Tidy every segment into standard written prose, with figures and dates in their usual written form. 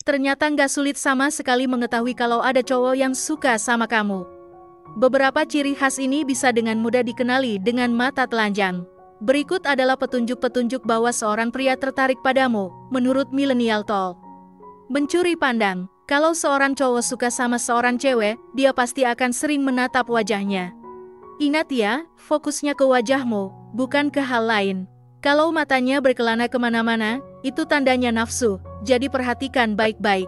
Ternyata nggak sulit sama sekali mengetahui kalau ada cowok yang suka sama kamu. Beberapa ciri khas ini bisa dengan mudah dikenali dengan mata telanjang. Berikut adalah petunjuk-petunjuk bahwa seorang pria tertarik padamu, menurut Millennial Talk. Mencuri pandang. Kalau seorang cowok suka sama seorang cewek, dia pasti akan sering menatap wajahnya. Ingat ya, fokusnya ke wajahmu, bukan ke hal lain. Kalau matanya berkelana kemana-mana, itu tandanya nafsu, jadi perhatikan baik-baik.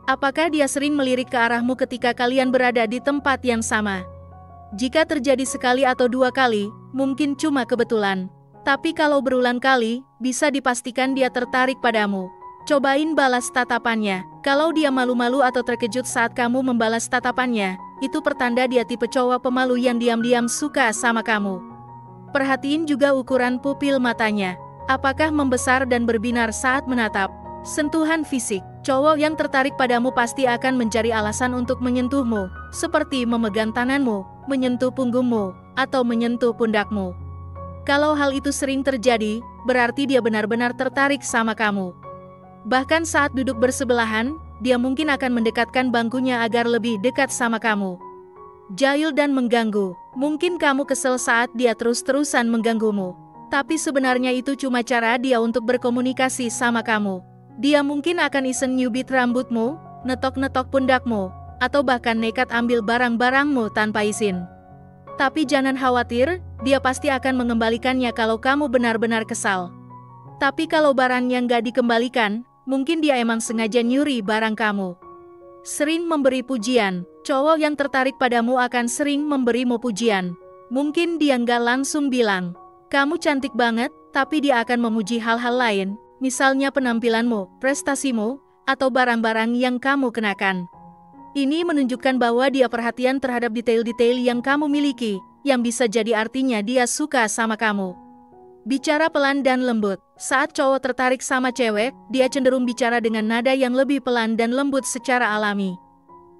Apakah dia sering melirik ke arahmu ketika kalian berada di tempat yang sama? Jika terjadi sekali atau dua kali, mungkin cuma kebetulan. Tapi kalau berulang kali, bisa dipastikan dia tertarik padamu. Cobain balas tatapannya. Kalau dia malu-malu atau terkejut saat kamu membalas tatapannya, itu pertanda dia tipe cowok pemalu yang diam-diam suka sama kamu. Perhatiin juga ukuran pupil matanya. Apakah membesar dan berbinar saat menatap? Sentuhan fisik. Cowok yang tertarik padamu pasti akan mencari alasan untuk menyentuhmu, seperti memegang tanganmu, menyentuh punggungmu, atau menyentuh pundakmu. Kalau hal itu sering terjadi, berarti dia benar-benar tertarik sama kamu. Bahkan saat duduk bersebelahan, dia mungkin akan mendekatkan bangkunya agar lebih dekat sama kamu. Jahil dan mengganggu. Mungkin kamu kesel saat dia terus-terusan mengganggumu. Tapi sebenarnya itu cuma cara dia untuk berkomunikasi sama kamu. Dia mungkin akan iseng nyubit rambutmu, netok-netok pundakmu, atau bahkan nekat ambil barang-barangmu tanpa izin. Tapi jangan khawatir, dia pasti akan mengembalikannya kalau kamu benar-benar kesal. Tapi kalau barangnya nggak dikembalikan, mungkin dia emang sengaja nyuri barang kamu. Sering memberi pujian. Cowok yang tertarik padamu akan sering memberimu pujian. Mungkin dia nggak langsung bilang, kamu cantik banget, tapi dia akan memuji hal-hal lain, misalnya penampilanmu, prestasimu, atau barang-barang yang kamu kenakan. Ini menunjukkan bahwa dia perhatian terhadap detail-detail yang kamu miliki, yang bisa jadi artinya dia suka sama kamu. Bicara pelan dan lembut. Saat cowok tertarik sama cewek, dia cenderung bicara dengan nada yang lebih pelan dan lembut secara alami.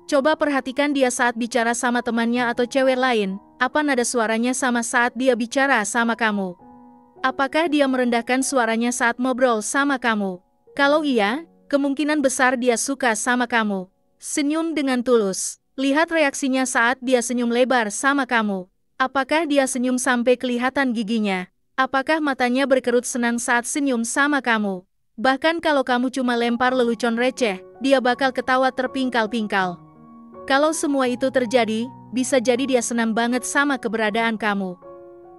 Coba perhatikan dia saat bicara sama temannya atau cewek lain, apa nada suaranya sama saat dia bicara sama kamu. Apakah dia merendahkan suaranya saat ngobrol sama kamu? Kalau iya, kemungkinan besar dia suka sama kamu. Senyum dengan tulus. Lihat reaksinya saat dia senyum lebar sama kamu. Apakah dia senyum sampai kelihatan giginya? Apakah matanya berkerut senang saat senyum sama kamu? Bahkan kalau kamu cuma lempar lelucon receh, dia bakal ketawa terpingkal-pingkal. Kalau semua itu terjadi, bisa jadi dia senang banget sama keberadaan kamu.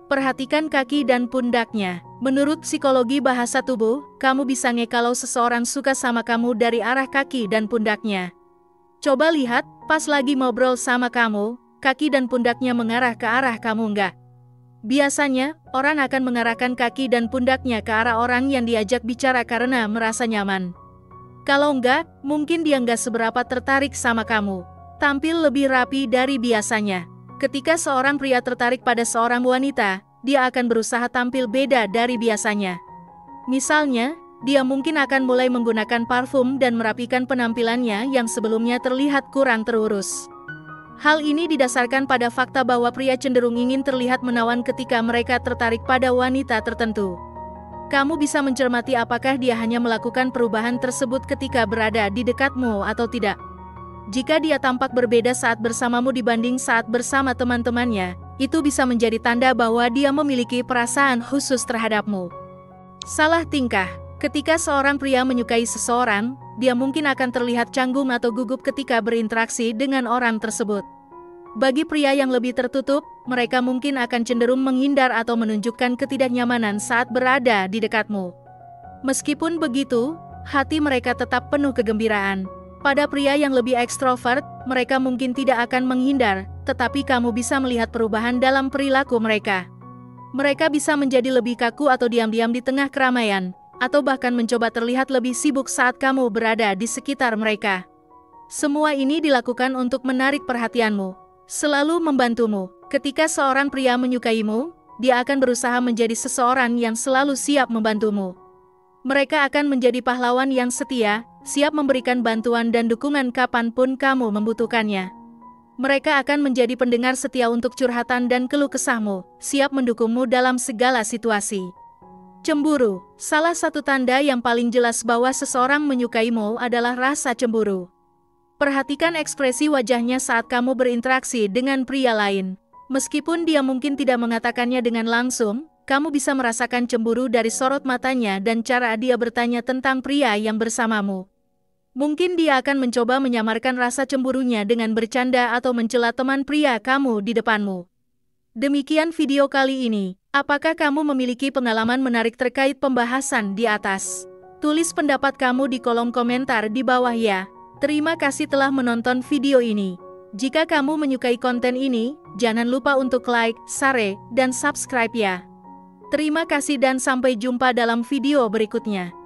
Perhatikan kaki dan pundaknya. Menurut psikologi bahasa tubuh, kamu bisa nge kalau seseorang suka sama kamu dari arah kaki dan pundaknya. Coba lihat, pas lagi ngobrol sama kamu, kaki dan pundaknya mengarah ke arah kamu nggak? Biasanya, orang akan mengarahkan kaki dan pundaknya ke arah orang yang diajak bicara karena merasa nyaman. Kalau enggak, mungkin dia nggak seberapa tertarik sama kamu. Tampil lebih rapi dari biasanya. Ketika seorang pria tertarik pada seorang wanita, dia akan berusaha tampil beda dari biasanya. Misalnya, dia mungkin akan mulai menggunakan parfum dan merapikan penampilannya yang sebelumnya terlihat kurang terurus. Hal ini didasarkan pada fakta bahwa pria cenderung ingin terlihat menawan ketika mereka tertarik pada wanita tertentu. Kamu bisa mencermati apakah dia hanya melakukan perubahan tersebut ketika berada di dekatmu atau tidak. Jika dia tampak berbeda saat bersamamu dibanding saat bersama teman-temannya, itu bisa menjadi tanda bahwa dia memiliki perasaan khusus terhadapmu. Salah tingkah. Ketika seorang pria menyukai seseorang, dia mungkin akan terlihat canggung atau gugup ketika berinteraksi dengan orang tersebut. Bagi pria yang lebih tertutup, mereka mungkin akan cenderung menghindar atau menunjukkan ketidaknyamanan saat berada di dekatmu. Meskipun begitu, hati mereka tetap penuh kegembiraan. Pada pria yang lebih ekstrovert, mereka mungkin tidak akan menghindar, tetapi kamu bisa melihat perubahan dalam perilaku mereka. Mereka bisa menjadi lebih kaku atau diam-diam di tengah keramaian, atau bahkan mencoba terlihat lebih sibuk saat kamu berada di sekitar mereka. Semua ini dilakukan untuk menarik perhatianmu, selalu membantumu. Ketika seorang pria menyukaimu, dia akan berusaha menjadi seseorang yang selalu siap membantumu. Mereka akan menjadi pahlawan yang setia, siap memberikan bantuan dan dukungan kapanpun kamu membutuhkannya. Mereka akan menjadi pendengar setia untuk curhatan dan keluh kesahmu, siap mendukungmu dalam segala situasi. Cemburu. Salah satu tanda yang paling jelas bahwa seseorang menyukaimu adalah rasa cemburu. Perhatikan ekspresi wajahnya saat kamu berinteraksi dengan pria lain. Meskipun dia mungkin tidak mengatakannya dengan langsung, kamu bisa merasakan cemburu dari sorot matanya dan cara dia bertanya tentang pria yang bersamamu. Mungkin dia akan mencoba menyamarkan rasa cemburunya dengan bercanda atau mencela teman pria kamu di depanmu. Demikian video kali ini. Apakah kamu memiliki pengalaman menarik terkait pembahasan di atas? Tulis pendapat kamu di kolom komentar di bawah ya. Terima kasih telah menonton video ini. Jika kamu menyukai konten ini, jangan lupa untuk like, share, dan subscribe ya. Terima kasih dan sampai jumpa dalam video berikutnya.